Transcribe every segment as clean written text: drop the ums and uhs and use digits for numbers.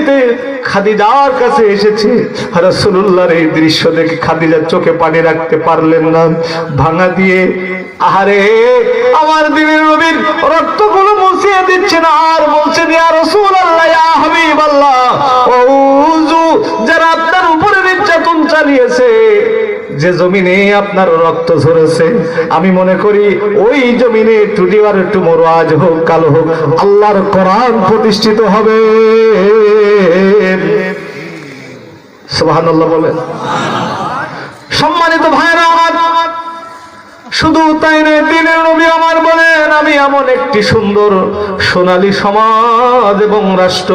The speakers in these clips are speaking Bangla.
নিতে খাদিজার কাছে এসেছে। রাসূলুল্লাহর এই দৃশ্য দেখে খাদিজা চোখে পানি রাখতে পারলেন না, ভাঙা দিয়ে আহারে আমার দিনের নবীর রক্তগুলো মুছিয়ে দিচ্ছেন আর বলছেন, ইয়া রাসূলুল্লাহ, ইয়া হাবিবাল্লাহ, ওযু, যারা আপনার উপরে নির্যাতন চালিয়েছে, যে জমিনে আপনার রক্ত ঝরেছে, আমি মনে করি ওই জমিনে টুডিওয়ার টুমোরো, আজ হোক কাল হোক, আল্লাহর কোরআন প্রতিষ্ঠিত হবে। সুবহানাল্লাহ বলেন। সম্মানিত ভাইরা আমার, শুধু তাই নয়, দিনের নবী আমার বলেন, আমি এমন একটি সুন্দর সোনালী সমাজ এবং রাষ্ট্র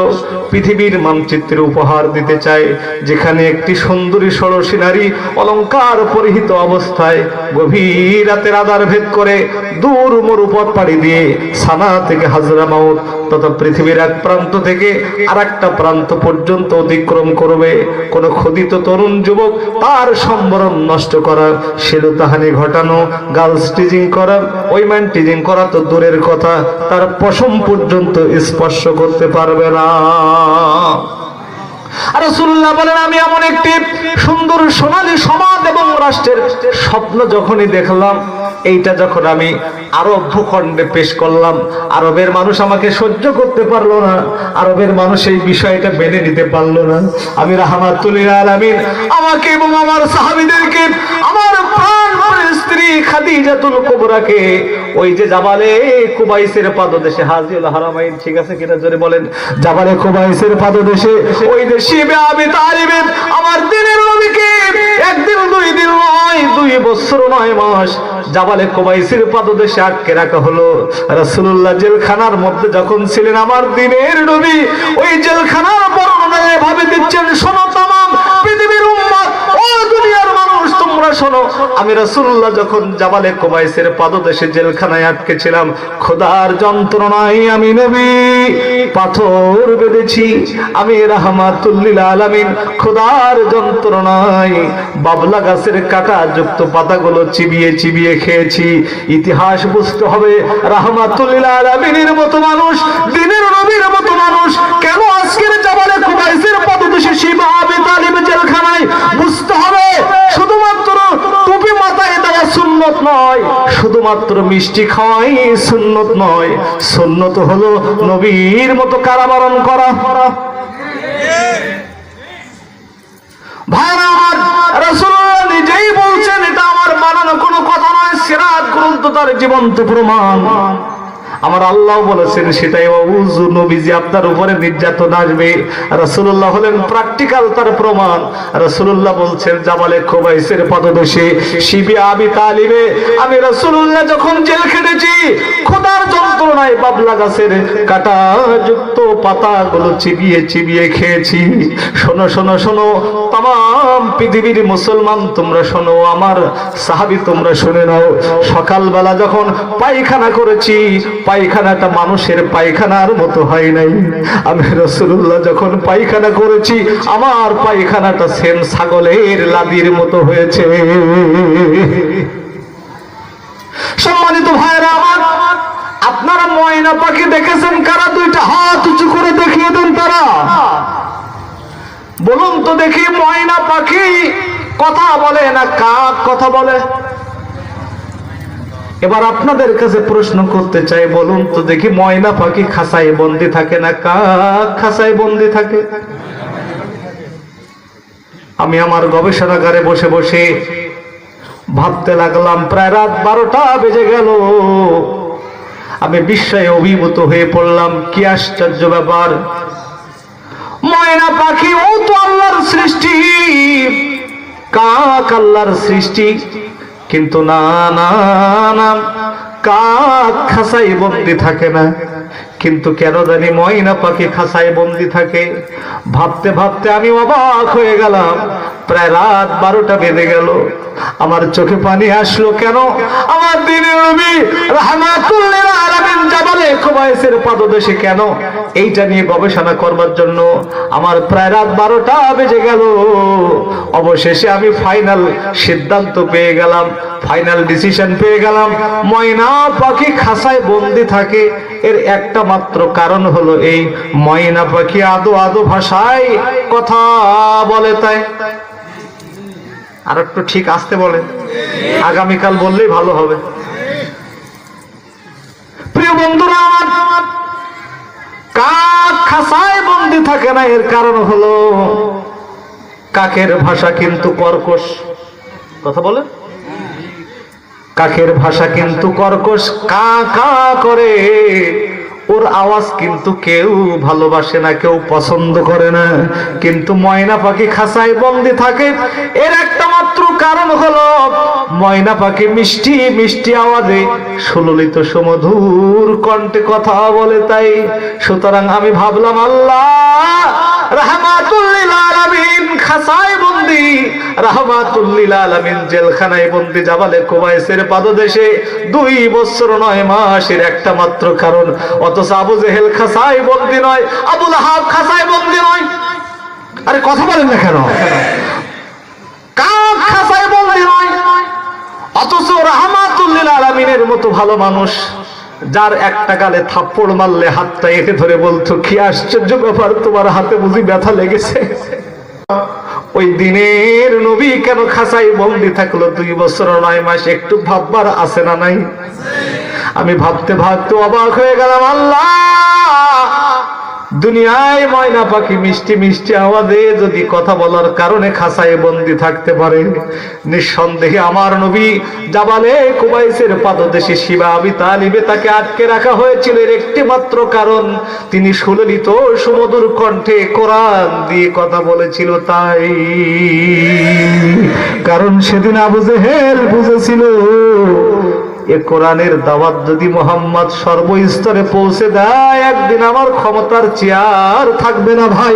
পৃথিবীর মানচিত্রে উপহার দিতে চাই, যেখানে একটি সুন্দরী ষোড়শী নারী অলংকার পরিহিত অবস্থায় গভীর রাতের আধার ভেদ করে দূর মরুপথ পাড়ি দিয়ে সানা থেকে হাজরামাউত তথা পৃথিবীর এক প্রান্ত থেকে আর একটা প্রান্ত পর্যন্ত অতিক্রম করবে। কোন ক্ষুদিত তরুণ যুবক তার সম্বরণ নষ্ট করা, শিলতাহানি ঘটানো, গার্লস টিজিং করা, ওইম্যান টিজিং করা তো দূরের কথা, তার পশম পর্যন্ত স্পর্শ করতে পারবে না। রাসূলুল্লাহ বলেন, আমি এমন একটি সুন্দর সোনালী সমাজ এবং রাষ্ট্রের স্বপ্ন যখনই দেখলাম, এইটা যখন আমি আরব ভূখণ্ডে পেশ করলাম, আরবের মানুষ আমাকে সহ্য করতে পারলো না, আরবের মানুষ এই বিষয়টা মেনে নিতে পারলো না। আমি রাহমাতুল লিল আলামিন আমাকে এবং আমার সাহাবীদেরকে, আমার প্রাণপ্রিয় স্ত্রী খাদিজাতুল কুবরাকে ওই যে জাবালে কুবাইসের পাদদেশে, হাজিউল হারামাইন, ঠিক আছে কিনা জোরে বলেন, জাবালে কুবাইসের পাদদেশে ওই যে শিবে আবি তালিব আমার দিনের নবীকে একদিন দুই দিন নয়, 2 বছর 9 মাস জাবালে কুবাইসের পাদদেশে আটকে রাখা হলো। রাসূলুল্লাহ জেলখানার মধ্যে যখন ছিলেন, আমার দিনের নবী ওই জেলখানার বর্ণনা এভাবে দিচ্ছেন, শোনো তামাম পৃথিবীর উম্মত, ও দুনিয়ার মানুষ তোমরা শোনো, আমি রাসূলুল্লাহ যখন জাবালে কুবাইসের পাদদেশে জেলখানায় আটকে ছিলাম, খোদার যন্ত্রণায় আমি নবী পাথর বেঁধেছি, আমি রাহমাতুল লিল আলামিন খোদার যন্ত্রণায় বাবলা গাছের কাঁটা যুক্ত পাতাগুলো চিবিয়ে চিবিয়ে খেয়েছি। ইতিহাস বুঝতে হবে, রাহমাতুল লিল আলামিনের মতো মানুষ, দিনের নবীর মতো মানুষ কেন আজকের জাবালে কুবাইসের পাদদেশে শিবা আবি তালিব জেলখানায়? বুঝতে হবে, শুধুমাত্র টুপি মাথায় দেওয়া সুন্নত নয়, শুধুমাত্র মিষ্টি খাওয়াই সুন্নত নয়, সুন্নত হলো নবীর মতো কারাবরণ করা। ভাইরা আমার, রাসূলুল্লাহ নিজেই বলছেন, এটা আমার বানানো কোনো কথা নয়, সিরাত গ্রন্থ তার জীবন্ত প্রমাণ। আমার আল্লাহ বলেছেন সেটাই, ওযু নবীজি আপনার উপরে নির্যাতন আসবে, রাসূলুল্লাহ হলেন প্র্যাকটিক্যাল তার প্রমাণ। রাসূলুল্লাহ বলছেন, জাবালে কুবাইসের পাদদেশে শিবে আবি তালিবে আমি রাসূলুল্লাহ যখন জেল খেটেছি, খোদার যন্ত্রণায় বাবলা গাছের কাঁটা যুক্ত পাতাগুলো চিবিয়ে চিবিয়ে খেয়েছি। শোনো শোনো শোনো, তাম পৃথিবীর মুসলমান তোমরা শোনো, আমার সাহাবী তোমরা শুনে নাও, সকালবেলা যখন পায়খানা করেছি, পায়খানাটা মানুষের পায়খানার মতো হয় নাই। আমি রাসূলুল্লাহ যখন পায়খানা করেছি, আমার পায়খানাটা সেম ছাগলের লাদির মতো হয়েছে। সম্মানিত ভাইরা আমার, আপনারা ময়না পাখি দেখেছেন কারা? 2টা হাত উঁচু করে দেখিয়ে দেন তারা। বলুন তো দেখি, ময়না পাখি কথা বলে না কাক কথা বলে? এবার আপনাদের কাছে প্রশ্ন করতে চাই, বলুন তো দেখি, ময়না পাখি খাঁচায় বন্দি থাকে না কাক খাঁচায় বন্দি থাকে? আমি আমার গবেষণাগারে বসে বসে ভাবতে লাগলাম, প্রায় রাত 12টা বেজে গেল। আমি বিস্ময়ে অভিভূত হয়ে পড়লাম, কি আশ্চর্য ব্যাপার, ময়না পাখি ও তো আল্লাহর সৃষ্টি, কাক আল্লাহর সৃষ্টি, কিন্তু না না না, কাক খাঁচায় বন্দি থাকে না, কিন্তু কেন জানি ময়না পাখি খাঁচায় বন্দি থাকে। ভাবতে ভাবতে আমি অবাক হয়ে গেলাম, প্রায় রাত 12টা বেজে গেল, আমার চোখে পানি আসলো কেন? আমার দিনের নবী রাহমাতুল লিল আলামিন জাবালে কুবাইসের পাদদেশে কেন, এইটা নিয়ে গবেষণা করবার জন্য আমার প্রায় রাত 12টা বেজে গেল। অবশেষে আমি ফাইনাল সিদ্ধান্ত পেয়ে গেলাম, ফাইনাল ডিসিশন পেয়ে গেলাম, ময়না পাখি খাঁচায় বন্দি থাকে এর একটা মাত্র কারণ হলো এই, ময়না পাখি আদো আদো ভাষায় কথা বলে। তাই আর একটু ঠিক আসতে বলেন, আগামীকাল বললেই ভালো হবে। প্রিয় বন্ধুরা আমার, কাক খাঁচায় বন্দি থাকে না এর কারণ হলো কাকের ভাষা কিন্তু কর্কশ। কথা বলেন, কাকের ভাষা কিন্তু কর্কশ, কা কা করে, ওর আওয়াজ কিন্তু কেউ ভালোবাসে না, কেউ পছন্দ করে না। কিন্তু ময়না পাখি খাঁচায় বন্দি থাকে এর একটা মাত্র কারণ হলো ময়না পাখি মিষ্টি মিষ্টি আওয়াজে সুললিত সুমধুর কণ্ঠে কথা বলে। তাই সুতরাং আমি ভাবলাম, আল্লাহ রাহমাতুল লিল আলামিন খাঁচায় বন্দি, রাহমাতুল লিল আলামিন জেলখানায় বন্দি জাবালে কুবাইসের পাদদেশে 2 বছর 9 মাসের একটা মাত্র কারণ। অথচ আবু জেহেল খাঁচায় বন্দি নয়, আবু লাহাব খাঁচায় বন্দি নয়। আরে কথা বলেন না কেন? কাক খাঁচায় বন্দি নয়, অথচ রাহমাতুল লিল আলামিনের মতো ভালো মানুষ, যার একটা গালে থাপ্পড় মারলে হাতটা এঁটে ধরে বলতো, কি আশ্চর্য ব্যাপার, তোমার হাতে বুঝি ব্যথা লেগেছে। ওই দিনের নবী কেন খাঁচায় বন্দি থাকলো 2 বছর 9 মাস? একটু ভাববার আছে না নাই? আমি ভাবতে ভাবতে অবাক হয়ে গেলাম, আল্লাহ দুনিয়ায় ময়না পাখি মিষ্টি মিষ্টি আওয়াজে যদি কথা বলার কারণে খাঁচায় বন্দি থাকতে পারে, নিঃসন্দেহে আমার নবী জাবালে কুবাইসের পাদদেশে শিবা আবি তালিবে তাকে আটকে রাখা হয়েছিল এর একটি মাত্র কারণ, তিনি সুললিত সুমধুর কণ্ঠে কোরআন দিয়ে কথা বলেছিল। তাই কারণ সেদিন আবু জেহেল বুঝেছিল এ কোরআনের দাওয়াত যদি মোহাম্মদ সর্বস্তরে পৌঁছে দেয়, একদিন আমার ক্ষমতার চেয়ার থাকবে না ভাই।